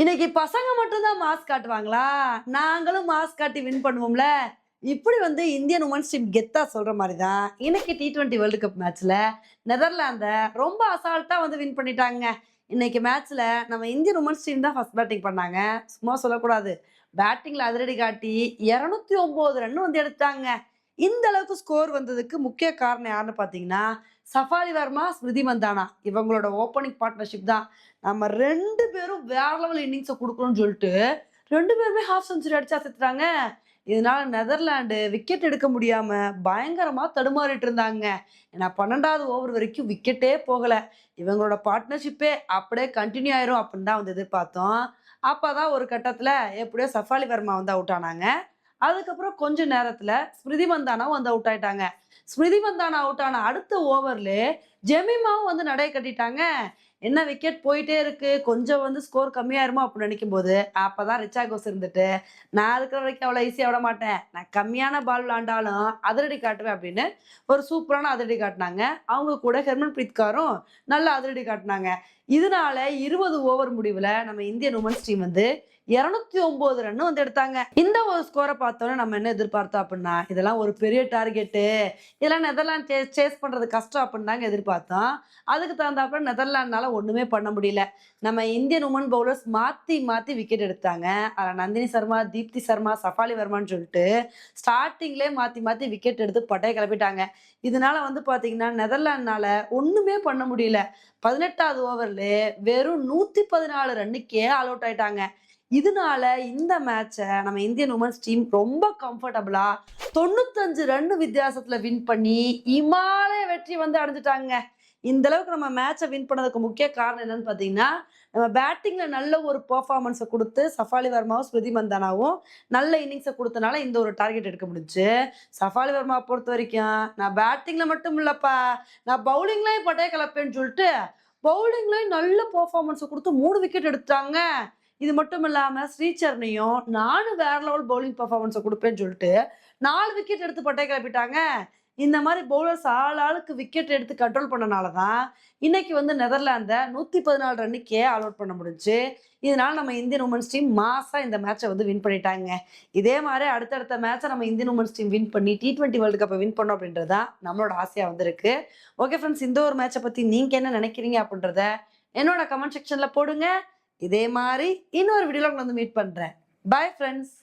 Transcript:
இன்னைக்கு பசங்க மட்டும் தான் மாஸ் காட்டுவாங்களா? நாங்களும் மாஸ் காட்டி வின் பண்ணுவோம்ல. இப்படி இந்தியன் உமன்ஸ் டீம் கெத்தா சொல்ற மாரி தான், இன்னைக்கு T20 வேர்ல்ட் கப் மேட்ச்ல நெதர்லாந்த ரொம்ப அசால்ட்டா வின் பண்ணிட்டாங்க. இன்னைக்கு மேட்ச்ல நம்ம இந்தியன் உமன்ஸ் டீம் தான் ஃபர்ஸ்ட் பேட்டிங் பண்ணாங்க. சும்மா சொல்லக்கூடாது. பேட்டிங்ல அதிரடி காட்டி 209 ரன் எடுத்தாங்க. இந்த அளவுக்கு ஸ்கோர் வந்ததுக்கு முக்கிய காரணம் யாருன்னு பார்த்தீங்கன்னா, சஃபாலி வர்மா, ஸ்மிருதி மந்தானா இவங்களோட ஓப்பனிங் பார்ட்னர்ஷிப் தான். நம்ம 2 பேரும் வேற லெவல் இன்னிங்ஸ குடுக்கணும்னு சொல்லிட்டு 2 பேருமே ஹாஃப் செஞ்சுரி அடிச்சு அசத்துறாங்க. இதனால நெதர்லாந்து விக்கெட் எடுக்க முடியாம பயங்கரமா தடுமாறிட்டு இருந்தாங்க. ஏன்னா 12வது ஓவர் வரைக்கும் விக்கெட்டே போகல. இவங்களோட பார்ட்னர்ஷிப்பே அப்படியே கன்டின்யூ ஆயிரும் அப்படின்னு தான் எதிர்பார்த்தோம். அப்பதான் ஒரு கட்டத்துல எப்படியோ சஃபாலி வர்மா அவுட் ஆனாங்க. அதுக்கப்புறம் கொஞ்ச நேரத்துல ஸ்மிருதி மந்தானாவும் அவுட் ஆயிட்டாங்க. ஸ்மிருதி மந்தானா அவுட் ஆன அடுத்த ஓவர்லயே ஜெமிமாவும் நடைய கட்டிட்டாங்க. என்ன விக்கெட் போயிட்டே இருக்கு. கொஞ்சம் ஸ்கோர் கம்மியாயிருமோ அப்படின்னு நினைக்கும்போது, அப்பதான் ரிச்சா கோஸ் இருந்துட்டு, "நான் இருக்கிற வரைக்கும் அவ்வளோ ஈஸியா விட மாட்டேன். நான் கம்மியான பால் விளையாண்டாலும் அதிரடி காட்டுவேன்" அப்படின்னு ஒரு சூப்பரான அதிரடி காட்டுனாங்க. அவங்க கூட ஹெர்மன்பிரீத் கௌரும் நல்ல அதிரடி காட்டுனாங்க. இதனால 20 ஓவர் முடிவுல நம்ம இந்தியன் உமன்ஸ் டீம் 209 ரன் எடுத்தாங்க. இந்த ஒரு ஸ்கோரை பார்த்தோன்னே நம்ம என்ன எதிர்பார்த்தோம் அப்படின்னா, இதெல்லாம் ஒரு பெரிய டார்கெட்டு. இதெல்லாம் நெதர்லாந்து சேஸ் பண்றது கஷ்டம் அப்படின்னு தாங்க எதிர்பார்த்தோம். அதுக்கு தகுந்தாப்புல நெதர்லாந்துனால ஒண்ணுமே பண்ண முடியல. நம்ம இந்தியன் உமன் பவுலர்ஸ் மாத்தி மாத்தி விக்கெட் எடுத்தாங்க. நந்தினி சர்மா, தீப்தி சர்மா, சஃபாலி வர்மான்னு சொல்லிட்டு ஸ்டார்டிங்லேயே மாத்தி மாத்தி விக்கெட் எடுத்து பட்டைய கிளப்பிட்டாங்க. இதனால பாத்தீங்கன்னா நெதர்லாந்துனால ஒண்ணுமே பண்ண முடியல. 18வது ஓவர்லயே வெறும் 114 ரன்னுக்கே ஆல் அவுட் ஆயிட்டாங்க. இதனால இந்த மேட்ச நம்ம இந்தியன் உமன்ஸ் டீம் ரொம்ப கம்ஃபர்டபுளா 95 ரன் வித்தியாசத்துல வின் பண்ணி இமாலய வெற்றி அடைஞ்சுட்டாங்க. இந்த அளவுக்கு நம்ம மேட்ச வின் பண்ணதுக்கு முக்கிய காரணம் என்னன்னு பாத்தீங்கன்னா, நம்ம பேட்டிங்ல நல்ல ஒரு பெர்ஃபார்மன்ஸ குடுத்து சஃபாலி வர்மாவும், ஸ்மிருதி மந்தானாவும் நல்ல இன்னிங்ஸ குடுத்தனால இந்த ஒரு டார்கெட் எடுக்க முடிஞ்சுச்சு. சஃபாலி வர்மாவ பொறுத்தவரைக்கும், "நான் பேட்டிங்ல மட்டும் இல்லப்பா, நான் பவுலிங்லயும் பட்டைய கிளப்பேன்னு" சொல்லிட்டு பவுலிங்லயும் நல்ல பெர்ஃபார்மன்ஸ குடுத்து 3 விக்கெட் எடுத்தாங்க. இது மட்டும் இல்லாம ஸ்ரீசரணையும் நானும் வேற லெவல் பவுலிங் பெர்ஃபார்மன்ஸ குடுப்பேன்னு சொல்லிட்டு 4 விக்கெட் எடுத்து பட்டைய கிளப்பிட்டாங்க. இந்த மாரி பவுலர்ஸ் ஆளுக்கு விக்கெட் எடுத்து கண்ட்ரோல் பண்ணனால தான் இன்னைக்கு நெதர்லாந்த 114 ரன்னுக்கே ஆல் அவுட் பண்ண முடிஞ்சுச்சு. இதனால நம்ம இந்தியன் உமன்ஸ் டீம் மாஸா இந்த மேட்ச வின் பண்ணிட்டாங்க. இதே மாரி அடுத்தடுத்த மேட்ச நம்ம இந்தியன் உமன்ஸ் டீம் வின் பண்ணி T20 வேர்ல்ட் கப்ப வின் பண்ணணும் அப்படின்றது தான் நம்மளோட ஆசையா இருக்கு. ஓகே ஃப்ரெண்ட்ஸ், இந்த ஒரு மேட்ச பத்தி நீங்க என்ன நினைக்கிறீங்க அப்படின்றத என்னோட கமெண்ட் செக்ஷன்ல போடுங்க. இதே மாரி இன்னொரு வீடியோல உங்கள மீட் பண்றேன். Bye friends.